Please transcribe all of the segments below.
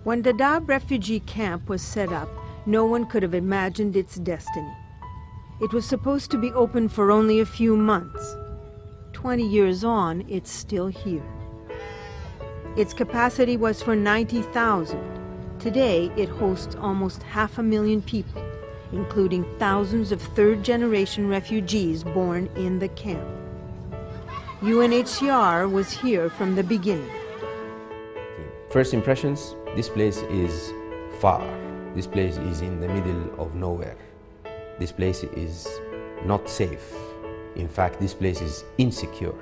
When Dadaab refugee camp was set up, no one could have imagined its destiny. It was supposed to be open for only a few months. 20 years on, it's still here. Its capacity was for 90,000. Today, it hosts almost 500,000 people, including thousands of third-generation refugees born in the camp. UNHCR was here from the beginning. First impressions, this place is far. This place is in the middle of nowhere. This place is not safe. In fact, this place is insecure.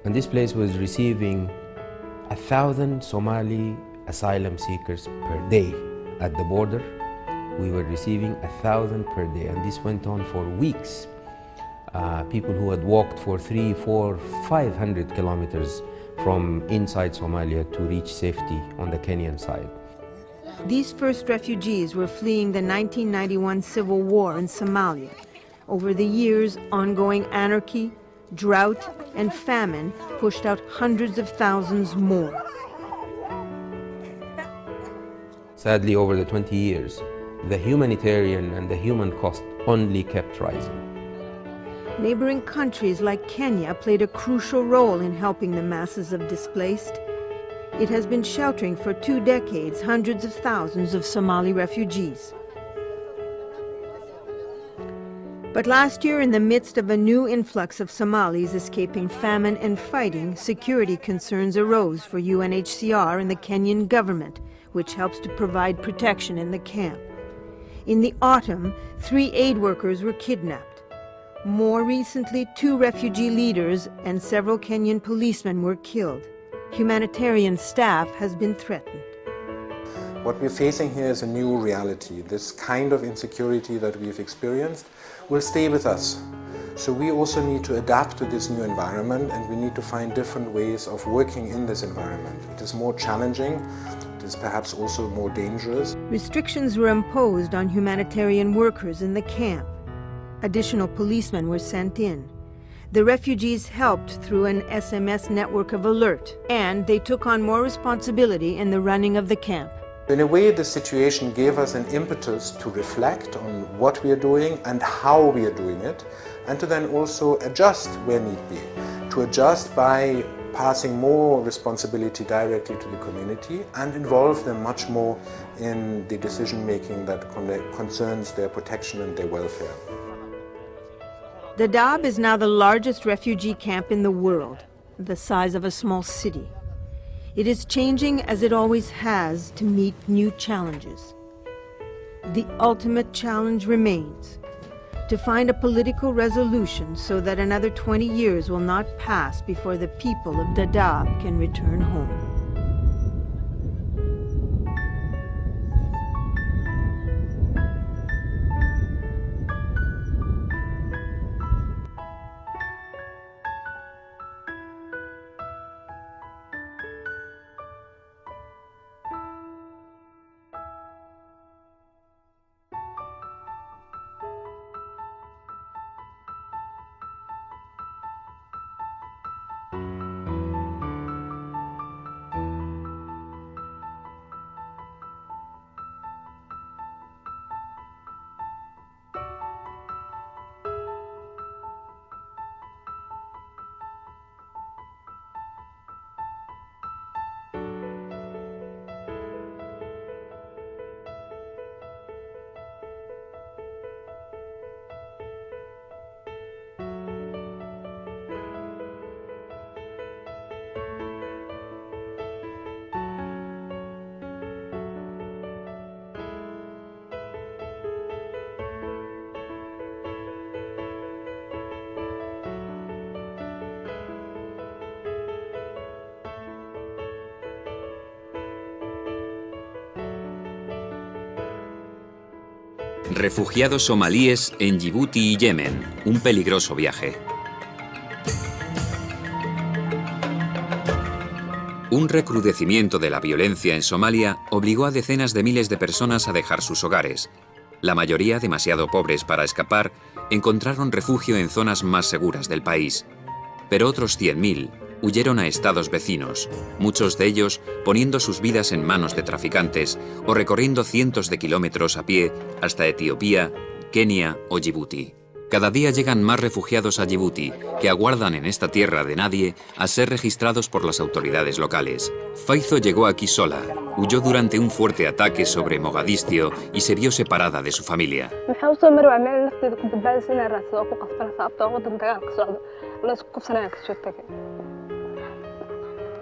And this place was receiving 1,000 Somali asylum seekers per day. At the border, we were receiving 1,000 per day, and this went on for weeks. People who had walked for 300, 400, 500 kilometers from inside Somalia to reach safety on the Kenyan side. These first refugees were fleeing the 1991 civil war in Somalia. Over the years, ongoing anarchy, drought, and famine pushed out hundreds of thousands more. Sadly, over the 20 years, the humanitarian and the human cost only kept rising. Neighboring countries like Kenya played a crucial role in helping the masses of displaced. It has been sheltering for 2 decades hundreds of thousands of Somali refugees. But last year, in the midst of a new influx of Somalis escaping famine and fighting, security concerns arose for UNHCR and the Kenyan government, which helps to provide protection in the camp. In the autumn, 3 aid workers were kidnapped. More recently, 2 refugee leaders and several Kenyan policemen were killed. Humanitarian staff has been threatened. What we're facing here is a new reality. This kind of insecurity that we've experienced will stay with us. So we also need to adapt to this new environment, and we need to find different ways of working in this environment. It is more challenging, it is perhaps also more dangerous. Restrictions were imposed on humanitarian workers in the camp. Additional policemen were sent in. The refugees helped through an SMS network of alert, and they took on more responsibility in the running of the camp. In a way, the situation gave us an impetus to reflect on what we are doing and how we are doing it, and to then also adjust where need be. To adjust by passing more responsibility directly to the community and involve them much more in the decision-making that concerns their protection and their welfare. Dadaab is now the largest refugee camp in the world, the size of a small city. It is changing as it always has to meet new challenges. The ultimate challenge remains to find a political resolution so that another 20 years will not pass before the people of Dadaab can return home. Refugiados somalíes en Yibuti y Yemen, un peligroso viaje. Un recrudecimiento de la violencia en Somalia obligó a decenas de miles de personas a dejar sus hogares. La mayoría, demasiado pobres para escapar, encontraron refugio en zonas más seguras del país. Pero otros 100.000 huyeron a estados vecinos, muchos de ellos poniendo sus vidas en manos de traficantes o recorriendo cientos de kilómetros a pie hasta Etiopía, Kenia o Djibouti. Cada día llegan más refugiados a Djibouti, que aguardan en esta tierra de nadie a ser registrados por las autoridades locales. Faizo llegó aquí sola, huyó durante un fuerte ataque sobre Mogadiscio y se vio separada de su familia.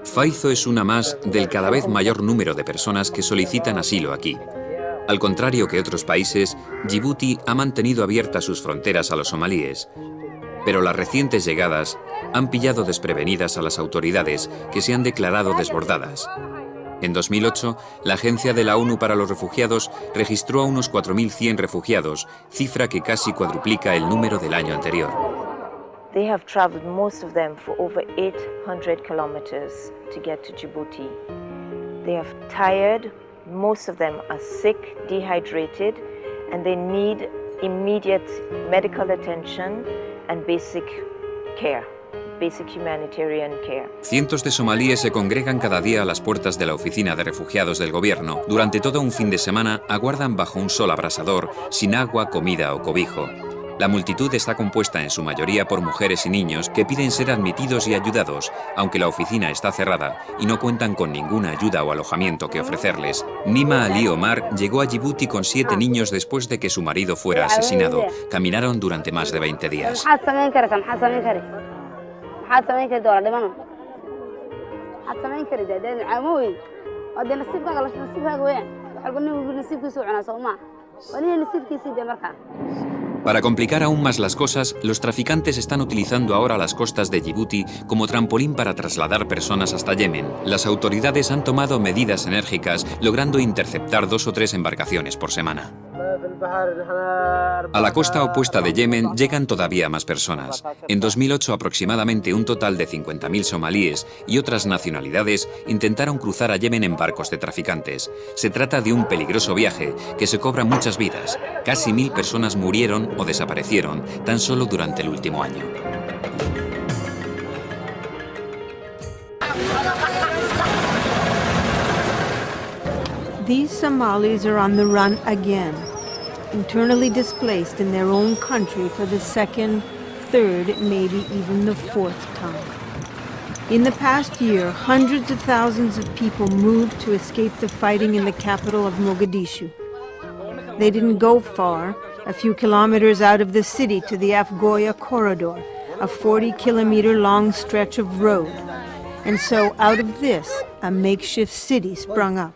Faizo es una más del cada vez mayor número de personas que solicitan asilo aquí. Al contrario que otros países, Djibouti ha mantenido abiertas sus fronteras a los somalíes. Pero las recientes llegadas han pillado desprevenidas a las autoridades, que se han declarado desbordadas. En 2008, la Agencia de la ONU para los Refugiados registró a unos 4.100 refugiados, cifra que casi cuadruplica el número del año anterior. They have traveled, most of them, for over 800 kilometers to get to Djibouti. They are tired, most of them are sick, dehydrated, and they need immediate medical attention and basic care, basic humanitarian care. Cientos de somalíes se congregan cada día a las puertas de la oficina de refugiados del gobierno. Durante todo un fin de semana aguardan bajo un sol abrasador, sin agua, comida o cobijo. La multitud está compuesta en su mayoría por mujeres y niños que piden ser admitidos y ayudados, aunque la oficina está cerrada y no cuentan con ninguna ayuda o alojamiento que ofrecerles. Nima Ali Omar llegó a Djibouti con 7 niños después de que su marido fuera asesinado. Caminaron durante más de 20 días. Para complicar aún más las cosas, los traficantes están utilizando ahora las costas de Djibouti como trampolín para trasladar personas hasta Yemen. Las autoridades han tomado medidas enérgicas, logrando interceptar 2 o 3 embarcaciones por semana. A la costa opuesta de Yemen llegan todavía más personas. En 2008 aproximadamente un total de 50.000 somalíes y otras nacionalidades intentaron cruzar a Yemen en barcos de traficantes. Se trata de un peligroso viaje que se cobra muchas vidas. Casi 1.000 personas murieron o desaparecieron tan solo durante el último año. These Somalis are on the run again, internally displaced in their own country for the second, third, maybe even the 4th time. In the past year, hundreds of thousands of people moved to escape the fighting in the capital of Mogadishu. They didn't go far, a few kilometers out of the city to the Afgoya corridor, a 40-kilometer-long stretch of road. And so out of this, a makeshift city sprung up.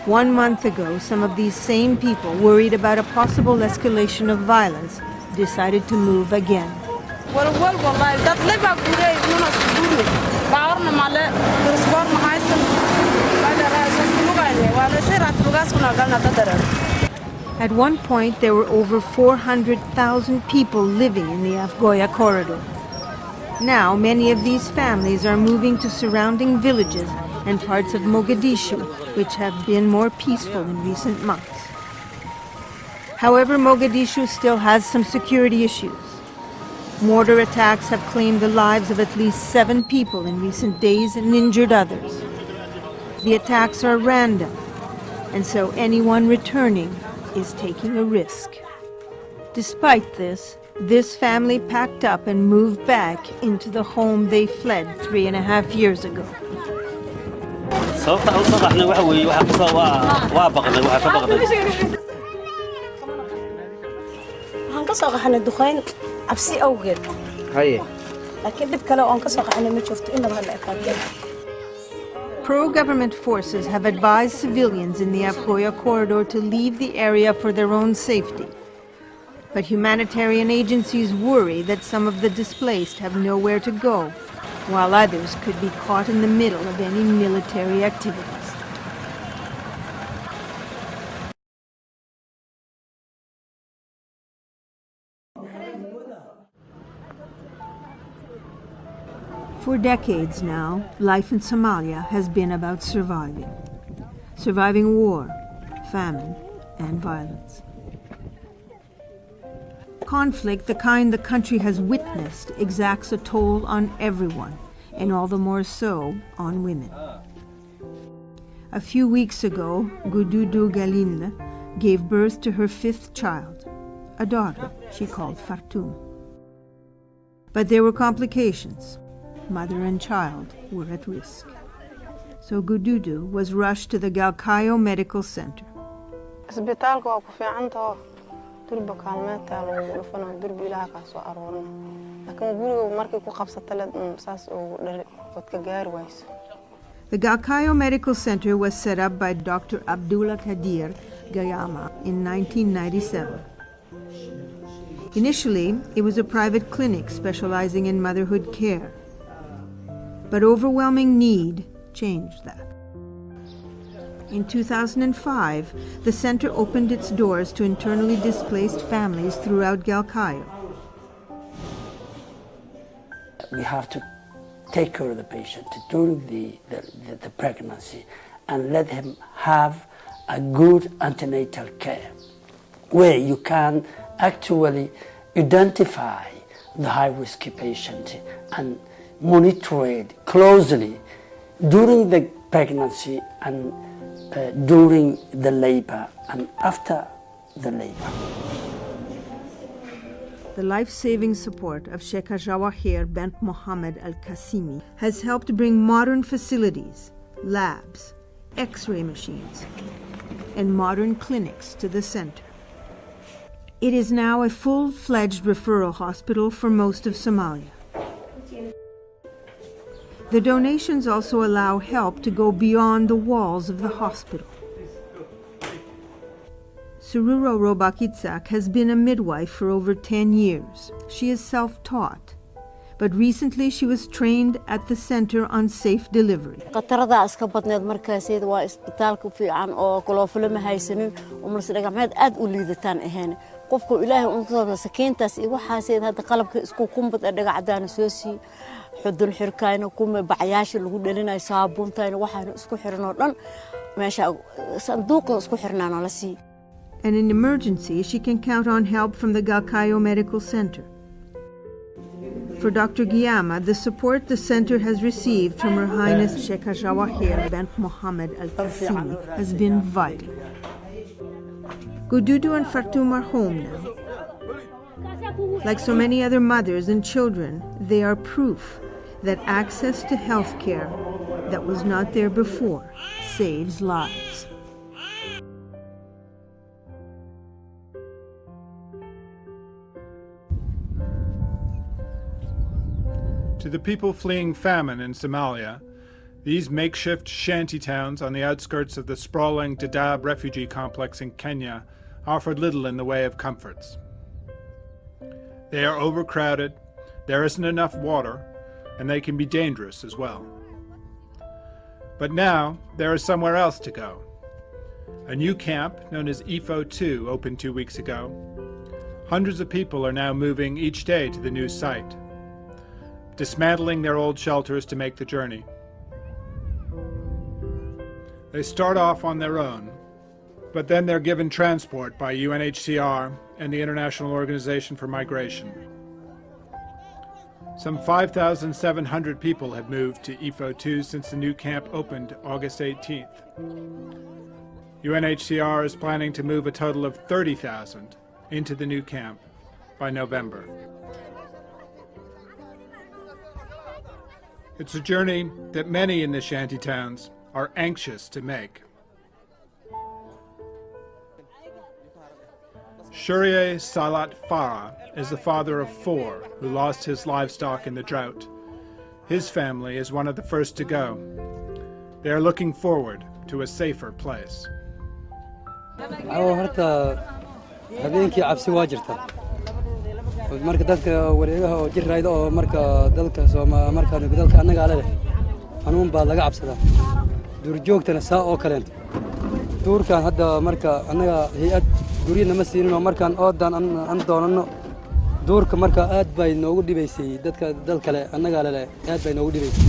1 month ago, some of these same people, worried about a possible escalation of violence, decided to move again. At one point, there were over 400,000 people living in the Afgoya corridor. Now, many of these families are moving to surrounding villages and parts of Mogadishu, which have been more peaceful in recent months. However, Mogadishu still has some security issues. Mortar attacks have claimed the lives of at least 7 people in recent days and injured others. The attacks are random, and so anyone returning is taking a risk. Despite this family packed up and moved back into the home they fled 3.5 years ago. Pro-government forces have advised civilians in the Afgoya corridor to leave the area for their own safety. But humanitarian agencies worry that some of the displaced have nowhere to go, while others could be caught in the middle of any military activities. For decades now, life in Somalia has been about surviving. Surviving war, famine, and violence. Conflict, the kind the country has witnessed, exacts a toll on everyone, and all the more so on women. A few weeks ago, Gududu Galinle gave birth to her 5th child, a daughter she called Fartoum. But there were complications. Mother and child were at risk. So Gududu was rushed to the Galkayo Medical Center. The Galkayo Medical Center was set up by Dr. Abdullah Kadir Gayama in 1997. Initially, it was a private clinic specializing in motherhood care. But overwhelming need changed that. In 2005, the center opened its doors to internally displaced families throughout Galkayo. We have to take care of the patient during the pregnancy and let him have a good antenatal care where you can actually identify the high-risk patient and monitor it closely during the pregnancy and during the labor and after the labor. The life-saving support of Sheikh Jawahir bint Mohammed Al-Qasimi has helped bring modern facilities, labs, X-ray machines, and modern clinics to the center. It is now a full-fledged referral hospital for most of Somalia. The donations also allow help to go beyond the walls of the hospital. Sururo Robakitsak has been a midwife for over 10 years. She is self-taught, but recently she was trained at the Center on Safe Delivery. And in emergency, she can count on help from the Galkayo Medical Center. For Dr. Giyama, the support the center has received from Her Highness Sheikh Jawahir bint Mohammed Al-Qasimi has been vital. Gududu and Fartoum are home now. Like so many other mothers and children, they are proof that access to health care that was not there before saves lives. To the people fleeing famine in Somalia, these makeshift shanty towns on the outskirts of the sprawling Dadaab refugee complex in Kenya offered little in the way of comforts. They are overcrowded, there isn't enough water, and they can be dangerous as well. But now there is somewhere else to go. A new camp known as EFO 2 opened 2 weeks ago. Hundreds of people are now moving each day to the new site, dismantling their old shelters to make the journey. They start off on their own, but then they're given transport by UNHCR and the International Organization for Migration. Some 5,700 people have moved to EFO 2 since the new camp opened August 18th. UNHCR is planning to move a total of 30,000 into the new camp by November. It's a journey that many in the shanty towns are anxious to make. Shurye Salat Farah is the father of 4 who lost his livestock in the drought. His family is one of the first to go. They are looking forward to a safer place. marka dadka wareegaha oo jirayda oo marka dalka marka dalka anaga leh xanuun baa laga cabsadaa duurjoogtana saa oo kale duurkan hadda marka anaga hay'ad guriyana ma siinino markaan oodan aan doonano duurka marka aad bay noogu dhibaysay dadka dal kale anaga leh aad bay noogu dhibaysay.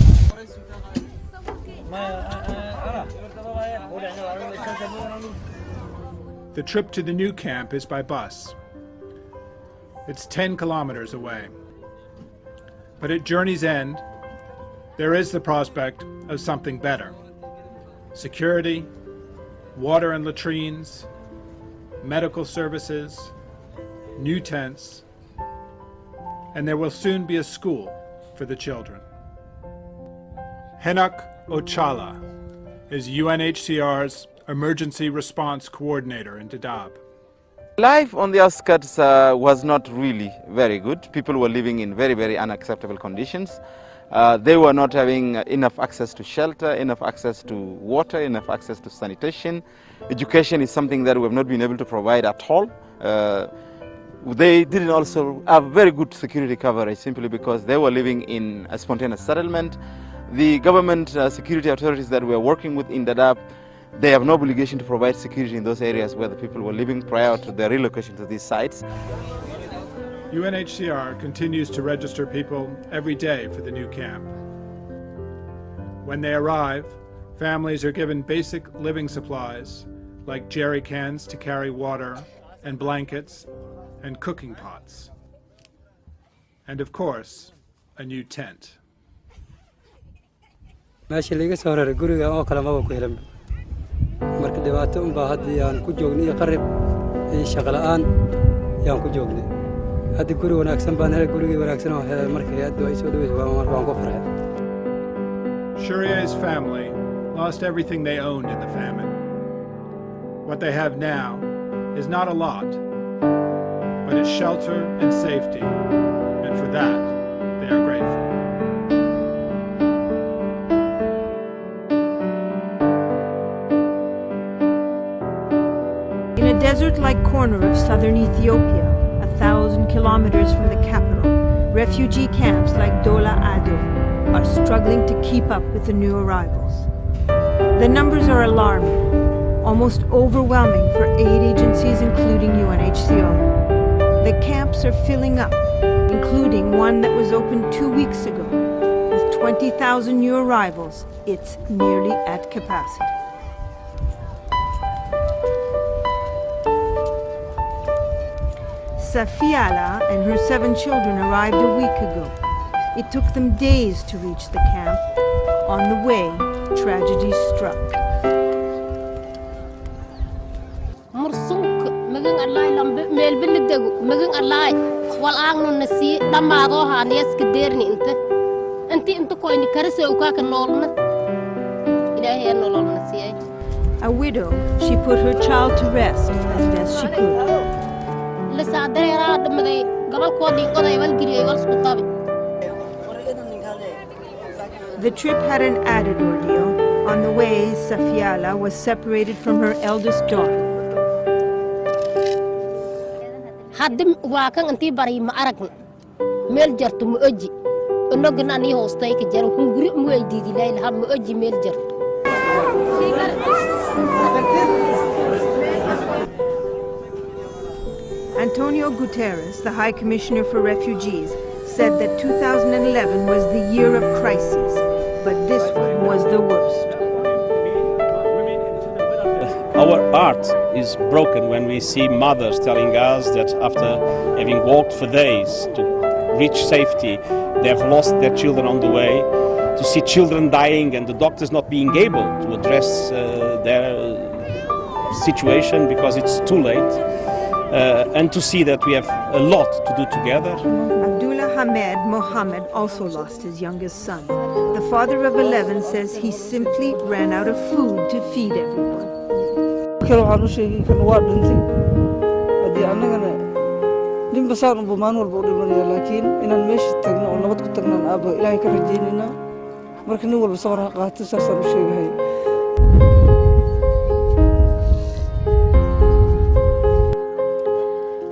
The trip to the new camp is by bus. It's 10 kilometers away. But at journey's end, there is the prospect of something better. Security, water and latrines, medical services, new tents, and there will soon be a school for the children. Henok Ochala is UNHCR's Emergency Response Coordinator in Dadaab. Life on the outskirts was not really very good. People were living in very, very unacceptable conditions. They were not having enough access to shelter, enough access to water, enough access to sanitation. Education is something that we have not been able to provide at all. They didn't also have very good security coverage simply because they were living in a spontaneous settlement. The government security authorities that we are working with in Dadaab, they have no obligation to provide security in those areas where the people were living prior to their relocation to these sites. UNHCR continues to register people every day for the new camp. When they arrive, families are given basic living supplies like jerry cans to carry water and blankets and cooking pots. And of course, a new tent. meesha laga soo raray guriga oo kala ma ku helan marka dhibaato un baa hadii aan ku joognay qarib iyo shaqo la'aan yaan ku joognay hadii guri wanaagsan baan helay guriga wanaagsan oo helay markii aad way soo dhaweysay waan ku farxay. Shuria's family lost everything they owned in the famine. What they have now is not a lot, but it's shelter and safety, and for that, they are grateful. In a desert-like corner of southern Ethiopia, 1,000 kilometers from the capital, refugee camps like Dola Ado are struggling to keep up with the new arrivals. The numbers are alarming, almost overwhelming for aid agencies including UNHCR. The camps are filling up, including one that was opened 2 weeks ago. With 20,000 new arrivals, it's nearly at capacity. Safiala and her 7 children arrived a week ago. It took them days to reach the camp. On the way, tragedy struck. A widow, she put her child to rest as best she could. The trip had an added ordeal. On the way, Safiala was separated from her eldest daughter. Antonio Guterres, the High Commissioner for Refugees, said that 2011 was the year of crises, but this one was the worst. Our heart is broken when we see mothers telling us that after having walked for days to reach safety, they have lost their children on the way, to see children dying and the doctors not being able to address their situation because it's too late, and to see that we have a lot to do together. Ahmed Mohammed also lost his youngest son. The father of 11 says he simply ran out of food to feed everyone.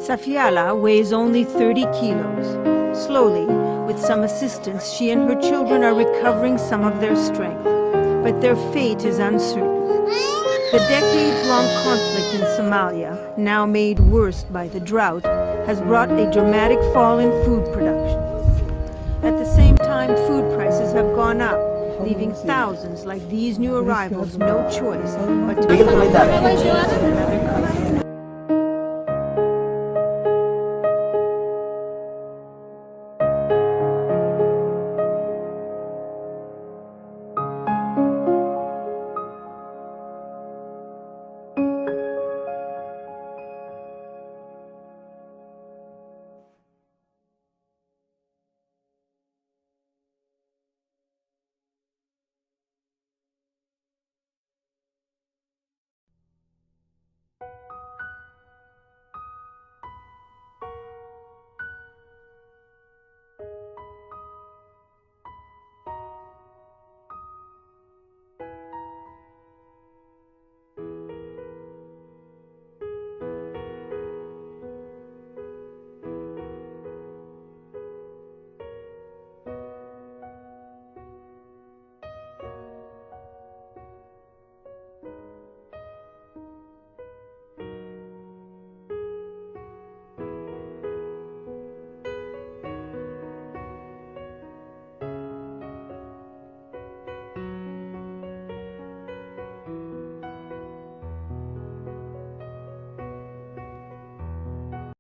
Safiala weighs only 30 kilos. Slowly, with some assistance, she and her children are recovering some of their strength. But their fate is uncertain. The decades-long conflict in Somalia, now made worse by the drought, has brought a dramatic fall in food production. At the same time, food prices have gone up, leaving thousands like these new arrivals no choice but to find refugees in another country.